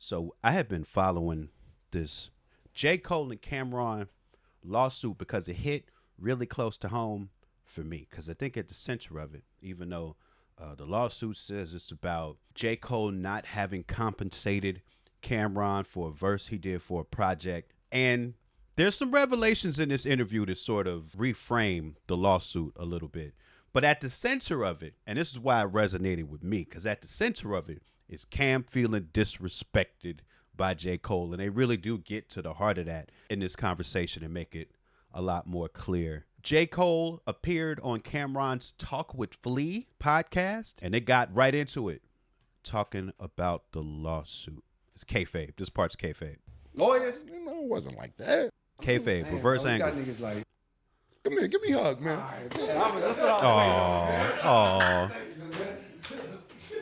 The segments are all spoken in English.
So I have been following this J. Cole and Cameron lawsuit because it hit really close to home for me. Because I think at the center of it, even though the lawsuit says it's about J. Cole not having compensated Cameron for a verse he did for a project. And there's some revelations in this interview that sort of reframe the lawsuit a little bit. But at the center of it, and this is why it resonated with me, because at the center of it is Cam feeling disrespected by J. Cole. And they really do get to the heart of that in this conversation and make it a lot more clear. J. Cole appeared on Cameron's Talk with Flea podcast, and they got right into it, talking about the lawsuit. It's kayfabe. This part's kayfabe. Lawyers? It wasn't like that. Kayfabe, reverse angle. Got niggas like, Come here, give me a hug, man.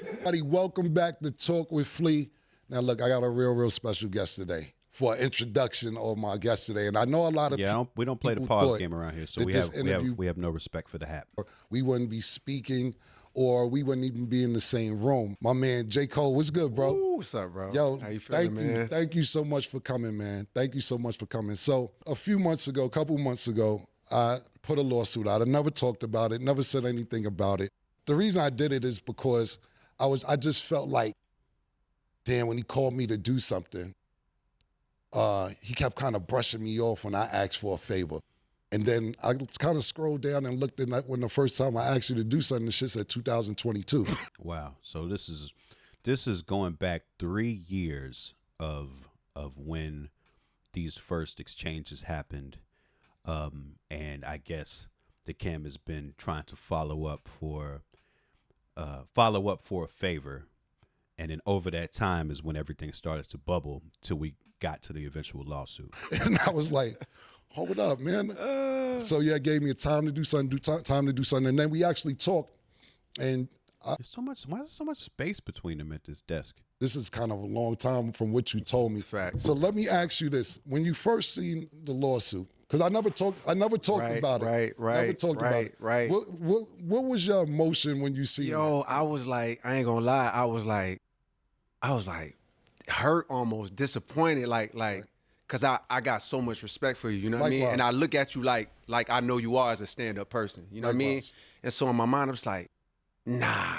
Everybody, welcome back to Talk with Flea. Now, look, I got a real special guest today for an introduction of my guest today. And I know a lot of people. We don't play the pause game around here, so we have no respect for the hat. We wouldn't be speaking or we wouldn't even be in the same room. My man, J. Cole, what's good, bro? ooh, what's up, bro? Yo, how you feeling, man? Thank you so much for coming, man. Thank you so much for coming. So a couple months ago, I put a lawsuit out. I never talked about it, never said anything about it. The reason I did it is because I just felt like, damn, when he called me to do something, he kept kind of brushing me off when I asked for a favor. And then I kind of scrolled down and looked at that when the first time I asked you to do something, the shit said 2022. Wow. So this is going back 3 years of when these first exchanges happened. And I guess the Cam has been trying to follow up for a favor. And then over that time is when everything started to bubble till we got to the eventual lawsuit. And I was like, hold up, man. So yeah, it gave me a time to do something, time to do something. And then we actually talked. And why is there so much space between them at this desk? This is kind of a long time from what you told me. Fact. So let me ask you this. When you first seen the lawsuit, because I never talked about it. Right. What was your emotion when you see Yo, I was like, I ain't gonna lie, I was like hurt, almost disappointed, like, cause I got so much respect for you, you know what I mean? And I look at you like I know you are as a stand-up person, you know what I mean? And so in my mind, I was like, nah,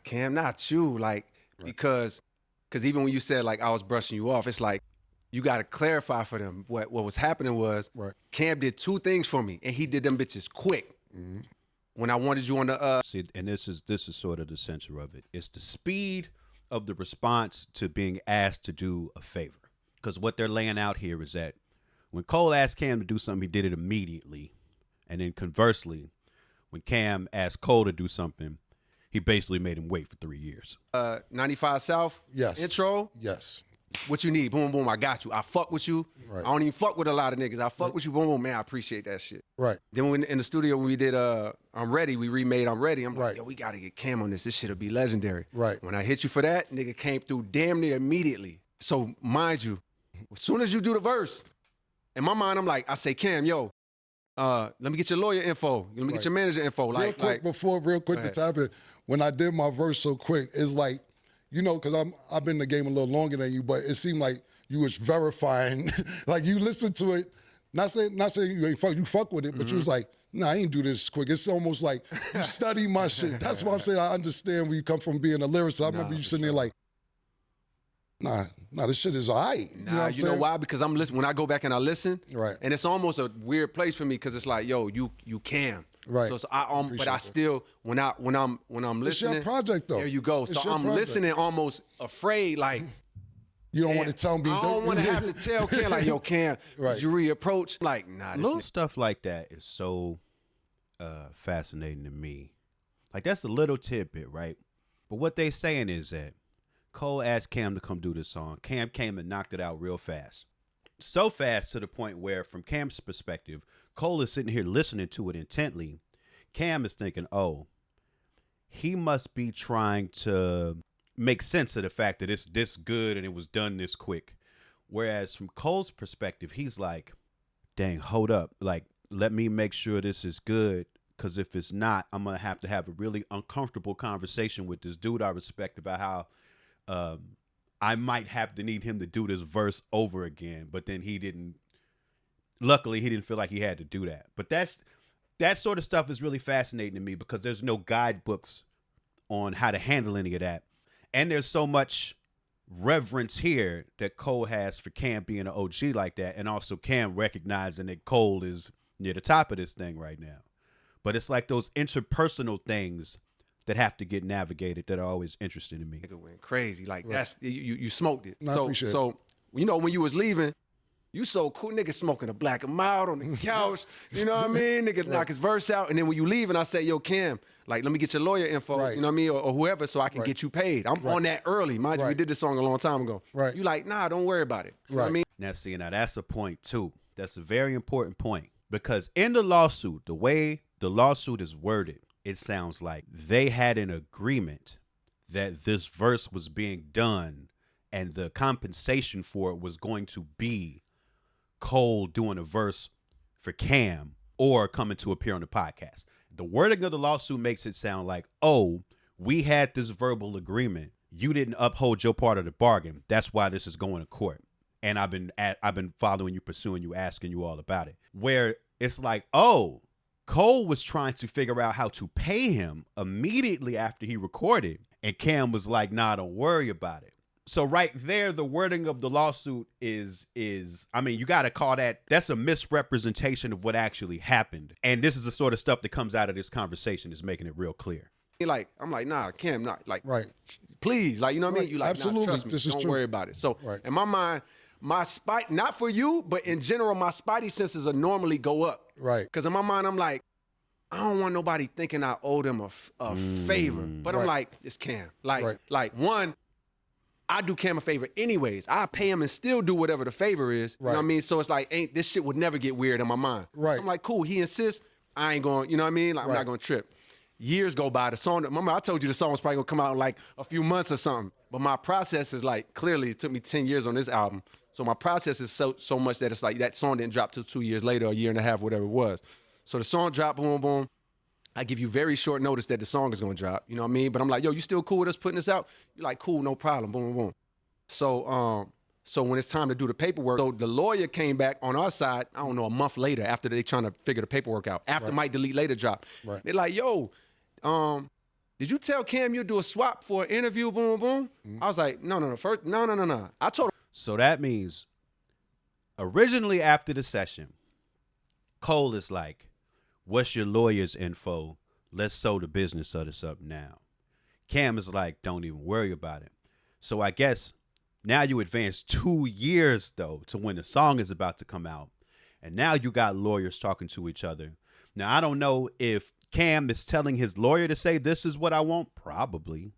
Cam, not you, because even when you said like I was brushing you off, it's like you got to clarify for them what was happening was Cam did two things for me, and he did them bitches quick. Mm-hmm. When I wanted you on the see, and this is sort of the center of it. It's the speed of the response to being asked to do a favor. Because what they're laying out here is that when Cole asked Cam to do something, he did it immediately. And then conversely, when Cam asked Cole to do something, he basically made him wait for 3 years. 95 South intro. Yes. What you need? Boom, boom, I got you. I fuck with you. Right. I don't even fuck with a lot of niggas. I fuck with you. Boom, boom, man, I appreciate that shit. Right. Then when in the studio when we did I'm Ready, we remade I'm Ready. I'm like, yo, we got to get Cam on this. This shit'll be legendary. Right. When I hit you for that, nigga came through damn near immediately. So mind you, as soon as you do the verse, in my mind, I'm like, I say, Cam, yo, let me get your lawyer info. Let me get your manager info. Real quick to tap in, when I did my verse so quick, it's like, you know, because I've been in the game a little longer than you, but it seemed like you was verifying, like you listened to it, not saying you fuck with it, but you was like, nah, I ain't do this quick. It's almost like you study my shit. That's why I'm saying I understand where you come from being a lyricist. I remember you sitting there like, nah, this shit is all right. You know why? Because I'm listening. When I go back and I listen, right, and it's almost a weird place for me because it's like, yo, you can. Right. So but I still when I'm listening. It's your project though. There you go. So I'm listening almost afraid, like you don't want to tell me. I don't want to have to tell Cam like, yo, Cam, did you reapproach? Like, nah. Little stuff like that is so fascinating to me. Like that's a little tidbit, right? But what they saying is that Cole asked Cam to come do this song. Cam came and knocked it out real fast. So fast to the point where, from Cam's perspective, Cole is sitting here listening to it intently. Cam is thinking, oh, he must be trying to make sense of the fact that it's this good and it was done this quick. Whereas from Cole's perspective, he's like, dang, hold up. Like, let me make sure this is good. Because if it's not, I'm going to have a really uncomfortable conversation with this dude I respect about how I might have to need him to do this verse over again. But then he didn't. Luckily, he didn't feel like he had to do that. But that sort of stuff is really fascinating to me because there's no guidebooks on how to handle any of that. And there's so much reverence here that Cole has for Cam being an OG like that, and also Cam recognizing that Cole is near the top of this thing right now. But it's like those interpersonal things that have to get navigated that are always interesting to me. Nigga went crazy. Like that's you smoked it. No, so you know when you was leaving, you so cool, nigga smoking a black and mild on the couch. You know what I mean? Nigga knock his verse out, and then when you leave, and I say, yo, Cam, like let me get your lawyer info. You know what I mean, or whoever, so I can get you paid. I'm on that early. Mind you, we did this song a long time ago. You like, nah, don't worry about it. You know what I mean? Now see, now that's a point too. That's a very important point because in the lawsuit, the way the lawsuit is worded, it sounds like they had an agreement that this verse was being done and the compensation for it was going to be Cole doing a verse for Cam or coming to appear on the podcast. The wording of the lawsuit makes it sound like, oh, we had this verbal agreement. You didn't uphold your part of the bargain. That's why this is going to court. And I've been following you, pursuing you, asking you all about it. Where it's like, oh, Cole was trying to figure out how to pay him immediately after he recorded. And Cam was like, nah, don't worry about it. So right there, the wording of the lawsuit is I mean, you got to call that's a misrepresentation of what actually happened. And this is the sort of stuff that comes out of this conversation is making it real clear. Like, I'm like, nah, Cam, not like, please, like, you know what I mean? You like, absolutely, nah, trust me, this is don't true. worry about it. So in my mind, my spite, not for you, but in general, my spidey senses will normally go up. Because in my mind, I'm like, I don't want nobody thinking I owe them a favor. But I'm like, it's Cam. Like one, I do Cam a favor anyways. I pay him and still do whatever the favor is. You know what I mean? So it's like, this shit would never get weird in my mind. I'm like, cool, he insists, I ain't going, you know what I mean? Like, I'm not going to trip. Years go by, the song, remember I told you the song was probably going to come out in like a few months or something. But my process is like, clearly it took me 10 years on this album. So my process is so much that it's like that song didn't drop till 2 years later, a year and a half, whatever it was. So the song dropped, boom, boom. I give you very short notice that the song is going to drop. You know what I mean? But I'm like, yo, you still cool with us putting this out? You're like, cool, no problem, boom, boom, boom. So when it's time to do the paperwork, so the lawyer came back on our side, I don't know, a month later after they trying to figure the paperwork out, after Mike Delete Later drop. They're like, yo, did you tell Cam you'll do a swap for an interview, boom, boom? I was like, no. First, no. I told him. So that means originally after the session, Cole is like, what's your lawyer's info? Let's sew the business of this up now. Cam is like, don't even worry about it. So I guess now you advance 2 years, though, to when the song is about to come out. And now you got lawyers talking to each other. Now, I don't know if Cam is telling his lawyer to say, this is what I want, probably.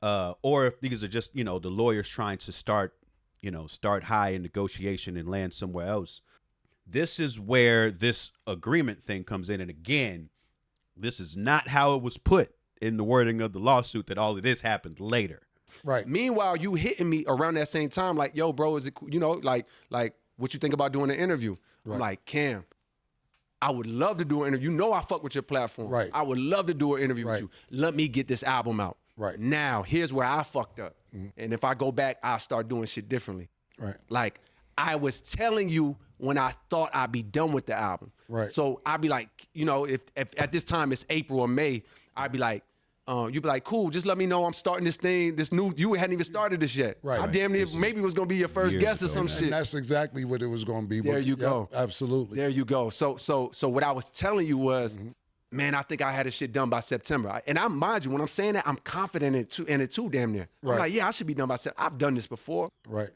Or if these are just, the lawyers trying to start high in negotiation and land somewhere else. This is where this agreement thing comes in. And again, this is not how it was put in the wording of the lawsuit that all of this happened later. Meanwhile, you hitting me around that same time, like, yo, bro, is it, like, what you think about doing an interview? I'm like, Cam, I would love to do an interview. You know I fuck with your platform. I would love to do an interview with you. Let me get this album out. Now, here's where I fucked up. And if I go back, I'll start doing shit differently. Like, I was telling you when I thought I'd be done with the album. So I'd be like, if at this time it's April or May, I'd be like, you'd be like, cool, just let me know I'm starting this thing, this new, you hadn't even started this yet. I damn near maybe it was going to be your first guest or some shit. And that's exactly what it was going to be. There you go. Absolutely. There you go. So what I was telling you was, man, I think I had this shit done by September. And mind you, when I'm saying that, I'm confident in it too, damn near. I'm like, yeah, I should be done by September. I've done this before.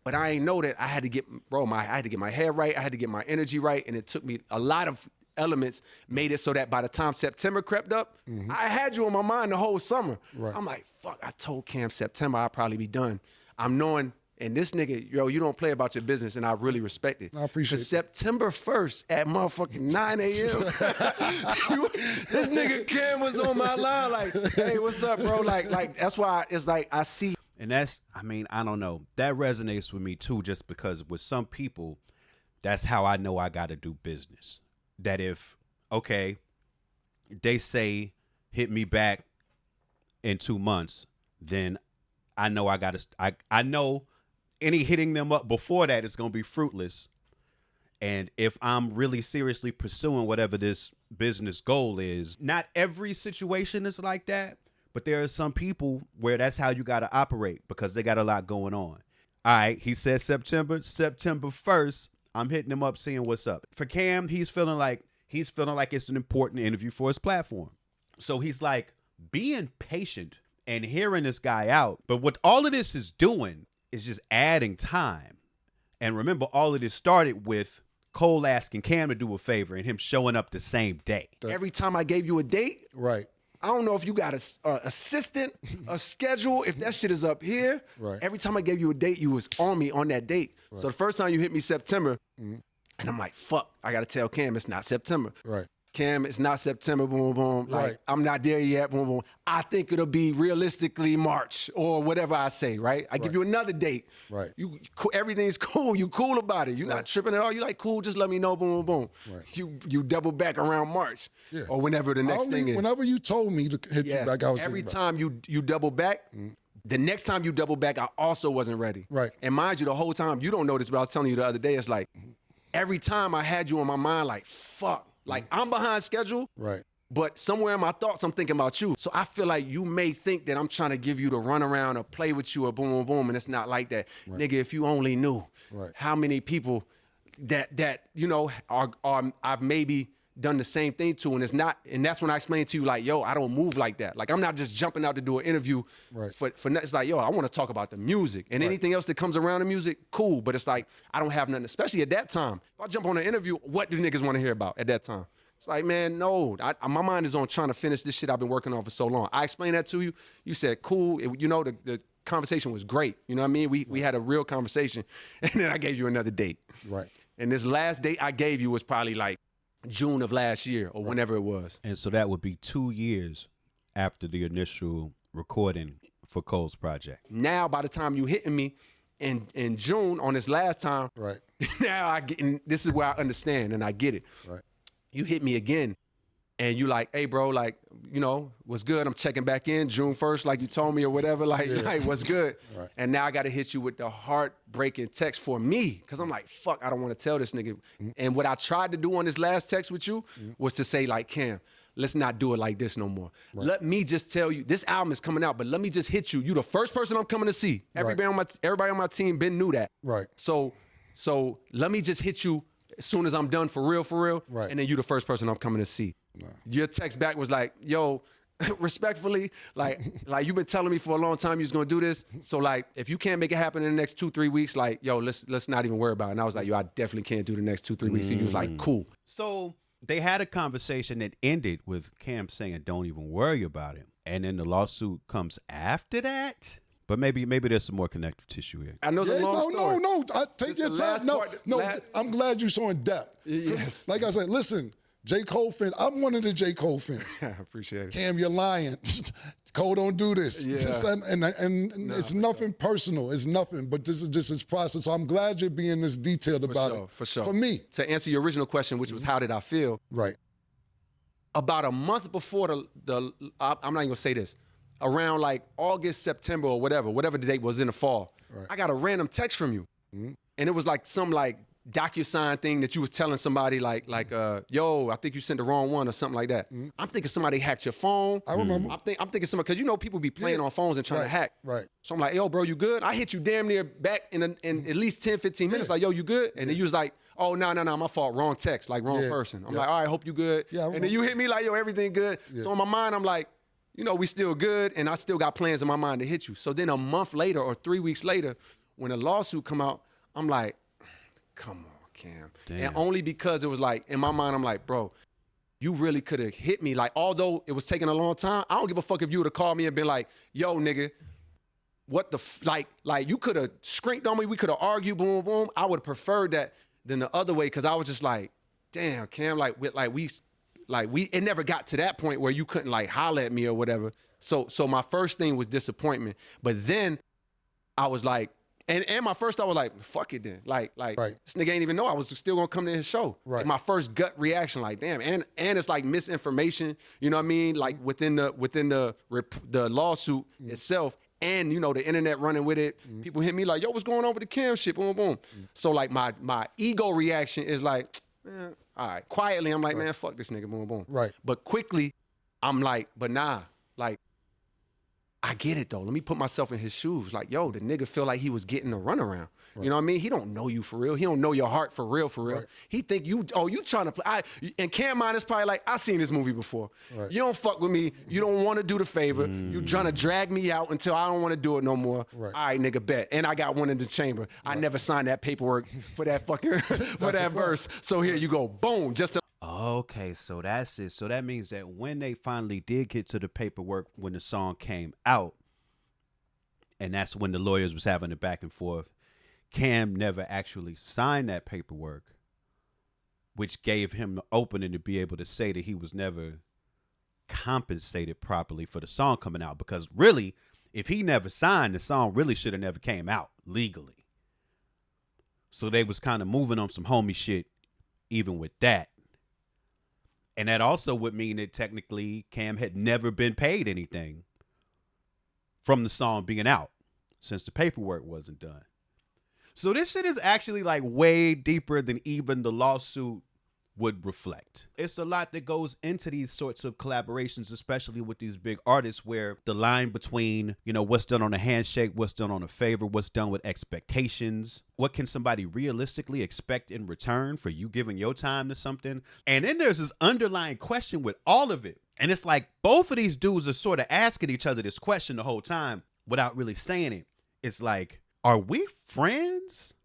But I ain't know that I had to get, I had to get my head right. I had to get my energy right. And it took me a lot of elements made it so that by the time September crept up, I had you on my mind the whole summer. I'm like, fuck, I told Cam September I'd probably be done. I'm knowing, and this nigga, yo, you don't play about your business, and I really respect it. I appreciate it. September 1st at motherfucking 9 a.m. This nigga Cam was on my line like, hey, what's up, bro? Like that's why it's like I see. And that's, I mean, I don't know. That resonates with me too, just because with some people, that's how I know I got to do business. That if, okay, they say hit me back in 2 months, then I know I know any hitting them up before that is going to be fruitless. And if I'm really seriously pursuing whatever this business goal is, not every situation is like that, but there are some people where that's how you got to operate because they got a lot going on. All right, he said September 1st, I'm hitting him up, seeing what's up. For Cam, he's feeling like it's an important interview for his platform. So he's like being patient and hearing this guy out. But what all of this is doing is just adding time. And remember, all of this started with Cole asking Cam to do a favor and him showing up the same day. Every time I gave you a date, right. I don't know if you got a assistant, a schedule, if that shit is up here. Right. Every time I gave you a date, you was on me on that date. Right. So the first time you hit me September, and I'm like, fuck, I got to tell Cam it's not September. Right. Cam, it's not September, boom, boom. Like, right. I'm not there yet, boom, boom. I think it'll be realistically March or whatever I say, right? I give you another date. Right. Everything's cool. You cool about it. You're not tripping at all. You like, cool, just let me know, boom, boom, boom. Right. You double back around March or whenever the next thing is. Whenever you told me to hit you back, I was every time you double back, the next time you double back, I also wasn't ready. Right. And mind you, the whole time, you don't know this, but I was telling you the other day, it's like, every time I had you on my mind, like, fuck. Like, I'm behind schedule, right? But somewhere in my thoughts, I'm thinking about you. So I feel like you may think that I'm trying to give you the runaround or play with you or boom, boom, boom, and it's not like that. Right. Nigga, if you only knew how many people that you know, are I've maybe done the same thing to, and it's not, and that's when I explained to you, like, yo, I don't move like that. Like, I'm not just jumping out to do an interview for it's like, yo, I want to talk about the music. And anything else that comes around the music, cool. But it's like, I don't have nothing, especially at that time. If I jump on an interview, what do niggas want to hear about at that time? It's like, man, no, my mind is on trying to finish this shit I've been working on for so long. I explained that to you. You said, cool. You know, the conversation was great. You know what I mean? We had a real conversation. And then I gave you another date. Right. And this last date I gave you was probably like June of last year or whenever it was. And so that would be 2 years after the initial recording for Cole's project. Now, by the time you hitting me in June on this last time, right? Now I get, and this is where I understand and I get it. Right. You hit me again, and you like, hey, bro, like, you know, what's good? I'm checking back in June 1st, like you told me or whatever. Like, like what's good? Right. And now I got to hit you with the heartbreaking text for me, because I'm like, fuck, I don't want to tell this nigga. And what I tried to do on this last text with you was to say, like, Cam, let's not do it like this no more. Right. Let me just tell you, this album is coming out, but let me just hit you. You the first person I'm coming to see. Everybody on my team been knew that. Right. So let me just hit you as soon as I'm done for real. Right. And then you the first person I'm coming to see. Right. Your text back was like, yo, respectfully, like you've been telling me for a long time you was gonna do this. So like, if you can't make it happen in the next 2-3 weeks, like, yo, let's not even worry about it. And I was like, yo, I definitely can't do the next 2-3 weeks. And you was like, cool. So they had a conversation that ended with Cam saying, don't even worry about it. And then the lawsuit comes after that. But maybe there's some more connective tissue here. I know it's a long story. No. Take your time. I'm glad you're so in depth. Yes. Like I said, listen, J. Cole fan. I'm one of the J. Cole fans. I appreciate it. Cam, you're lying. Cole, don't do this. Yeah. And it's nothing personal. It's nothing. But this is just his process. So I'm glad you're being this detailed about it. For sure. For me. To answer your original question, which was how did I feel? Right. About a month before I'm not even gonna say this. Around like August, September, or whatever the date was in the fall, I got a random text from you. And it was like some like DocuSign thing that you was telling somebody like yo, I think you sent the wrong one or something like that. I'm thinking somebody hacked your phone. I remember. I'm thinking somebody, because you know people be playing on phones and trying to hack. Right. So I'm like, yo, bro, you good? I hit you damn near back in at least 10, 15 minutes, like, yo, you good? And then you was like, oh, no, my fault, wrong text, like wrong person. I'm like, all right, hope you good. Yeah, and then you hit me like, yo, everything good. So in my mind, I'm like, you know, we still good, and I still got plans in my mind to hit you. So then a month later or 3 weeks later, when the lawsuit come out, I'm like, come on, Cam. Damn. And only because it was like, in my mind, I'm like, bro, you really could have hit me. Like, although it was taking a long time, I don't give a fuck if you would have called me and been like, yo, nigga, what the, like you could have scrinked on me, we could have argued, boom, boom. I would have preferred that than the other way, because I was just like, damn, Cam, it never got to that point where you couldn't like holler at me or whatever. So my first thing was disappointment. But then I was like, and my first thought was like, fuck it then. Like this nigga ain't even know I was still gonna come to his show. Right. Like my first gut reaction, like, damn, and it's like misinformation, you know what I mean? Like within the lawsuit itself, and you know the internet running with it. People hit me like, yo, what's going on with the Cam shit? Boom, boom. So like my ego reaction is like, all right. Quietly, I'm like, man, fuck this nigga, boom, boom. Right. But quickly, I'm like, but nah, like, I get it though. Let me put myself in his shoes. Like, yo, the nigga feel like he was getting a runaround. Right. You know what I mean? He don't know you for real. He don't know your heart for real, for real. Right. He think you trying to play. And Cam Mind is probably like, I seen this movie before. Right. You don't fuck with me. You don't want to do the favor. You trying to drag me out until I don't want to do it no more. Right. All right, nigga, bet. And I got one in the chamber. Right. I never signed that paperwork for that fucking, for that verse. So here you go. Boom. Just to Okay, so that's it. So that means that when they finally did get to the paperwork, when the song came out, and that's when the lawyers was having the back and forth, Cam never actually signed that paperwork, which gave him the opening to be able to say that he was never compensated properly for the song coming out. Because really, if he never signed, the song really should have never came out legally. So they was kind of moving on some homie shit even with that. And that also would mean that technically Cam had never been paid anything from the song being out since the paperwork wasn't done. So this shit is actually like way deeper than even the lawsuit would reflect. It's a lot that goes into these sorts of collaborations, especially with these big artists, where the line between, you know, what's done on a handshake, what's done on a favor, what's done with expectations, what can somebody realistically expect in return for you giving your time to something? And then there's this underlying question with all of it. And it's like both of these dudes are sort of asking each other this question the whole time without really saying it. It's like, are we friends?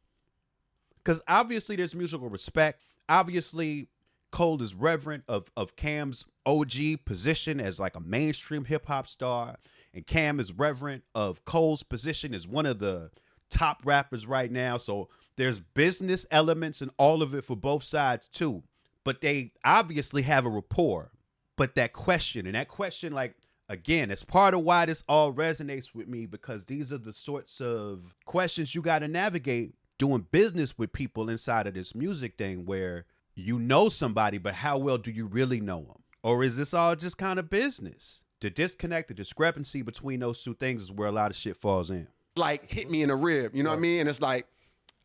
Because obviously there's mutual respect. Obviously, Cole is reverent of Cam's OG position as like a mainstream hip hop star. And Cam is reverent of Cole's position as one of the top rappers right now. So there's business elements in all of it for both sides too. But they obviously have a rapport. But that question, like, again, it's part of why this all resonates with me, because these are the sorts of questions you got to navigate doing business with people inside of this music thing, where you know somebody, but how well do you really know them? Or is this all just kind of business? The disconnect, the discrepancy between those two things is where a lot of shit falls in. Like, hit me in the rib, you know what I mean? And it's like,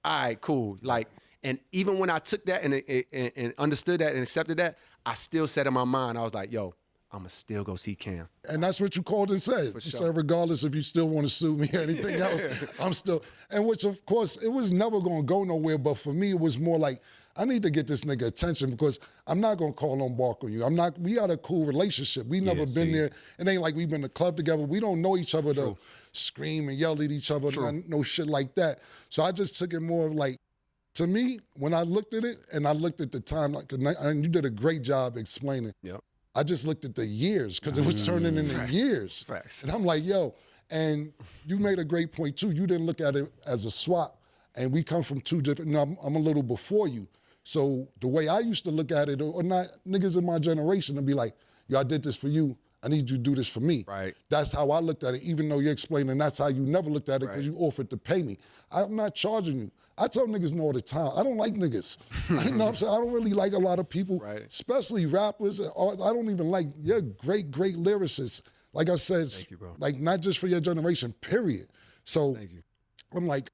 all right, cool. Like, and even when I took that and understood that and accepted that, I still said in my mind, I was like, yo, I'ma still go see Cam. And that's what you called and said. You said, regardless if you still want to sue me or anything else, I'm still, and which of course, it was never gonna go nowhere, but for me, it was more like, I need to get this nigga attention, because I'm not gonna call on bark on you. We got a cool relationship. We never been there. It ain't like we've been to club together. We don't know each other to scream and yell at each other, no shit like that. So I just took it more of like, to me, when I looked at it, and I looked at the time, like, and you did a great job explaining. Yep. I just looked at the years, because it was turning into years. Facts. And I'm like, yo, and you made a great point too. You didn't look at it as a swap, and we come from two different, I'm a little before you. So the way I used to look at it, or not, niggas in my generation, and be like, yo, I did this for you. I need you to do this for me. Right. That's how I looked at it, even though you're explaining that's how you never looked at it, because you offered to pay me. I'm not charging you. I tell niggas no all the time. I don't like niggas. You know what I'm saying? I don't really like a lot of people, especially rappers. I don't even like, you're great lyricists. Like I said, thank you, bro. Like not just for your generation, period. So thank you. I'm like,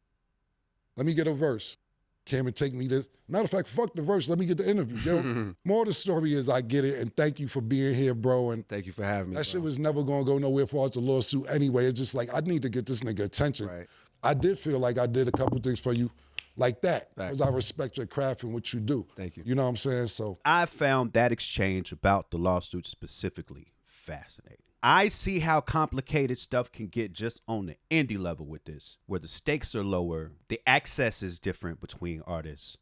let me get a verse. Cam and take me to, matter of fact, fuck the verse, let me get the interview. Yo, more of the story is I get it, and thank you for being here, bro. And thank you for having me, that shit was never gonna go nowhere for us the lawsuit anyway. It's just like, I need to get this nigga attention. Right. I did feel like I did a couple things for you like that, because I respect your craft and what you do. Thank you. You know what I'm saying? So I found that exchange about the lawsuit specifically fascinating. I see how complicated stuff can get just on the indie level with this, where the stakes are lower, the access is different between artists,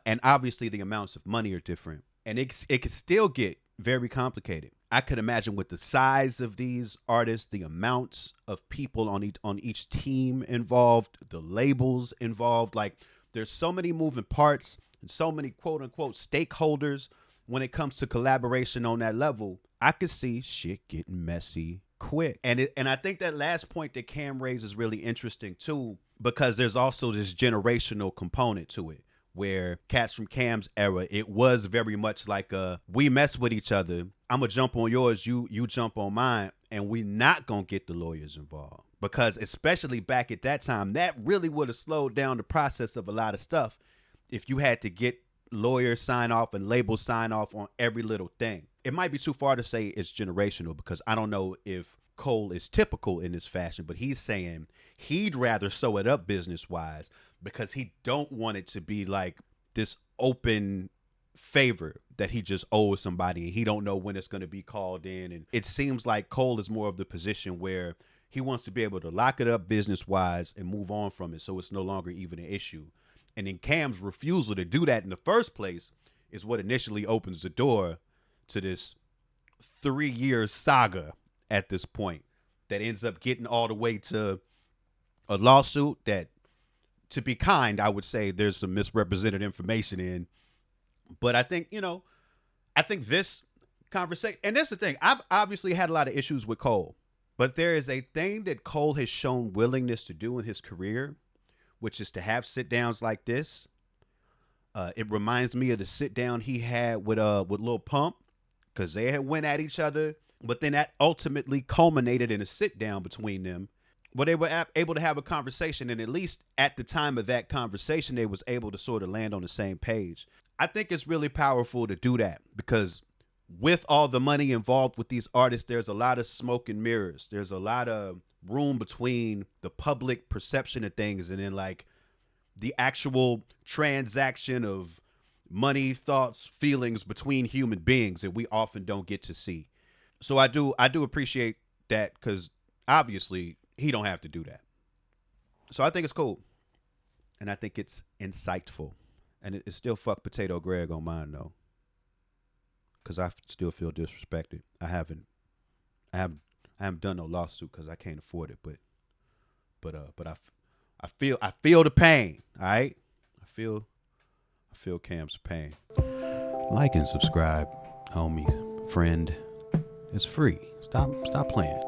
and obviously the amounts of money are different, and it can still get very complicated. I could imagine with the size of these artists, the amounts of people on each team involved, the labels involved, like there's so many moving parts and so many quote unquote stakeholders when it comes to collaboration on that level. I could see shit getting messy quick. And I think that last point that Cam raised is really interesting too, because there's also this generational component to it, where cats from Cam's era, it was very much like we mess with each other. I'm gonna jump on yours, you jump on mine. and we not gonna get the lawyers involved, because especially back at that time, that really would have slowed down the process of a lot of stuff if you had to get lawyers sign off and labels sign off on every little thing. It might be too far to say it's generational, because I don't know if Cole is typical in this fashion, but he's saying he'd rather sew it up business wise because he don't want it to be like this open favor that he just owes somebody and he don't know when it's going to be called in. And it seems like Cole is more of the position where he wants to be able to lock it up business wise and move on from it, so it's no longer even an issue. And then Cam's refusal to do that in the first place is what initially opens the door to this 3-year saga at this point that ends up getting all the way to a lawsuit that, to be kind, I would say there's some misrepresented information in. But I think, I think this conversation, and that's the thing, I've obviously had a lot of issues with Cole, but there is a thing that Cole has shown willingness to do in his career, which is to have sit downs like this. It reminds me of the sit down he had with Lil Pump, because they had went at each other, but then that ultimately culminated in a sit down between them where they were able to have a conversation. And at least at the time of that conversation, they was able to sort of land on the same page. I think it's really powerful to do that, because with all the money involved with these artists, there's a lot of smoke and mirrors. There's a lot of room between the public perception of things and then like the actual transaction of money, thoughts, feelings between human beings that we often don't get to see. So I do appreciate that, because obviously he don't have to do that. So I think it's cool, and I think it's insightful, and it's still fuck Potato Greg on mine though, because I still feel disrespected. I haven't done no lawsuit because I can't afford it, but I feel the pain. All right, I feel Cam's pain. Like and subscribe, homie, friend. It's free. Stop playing.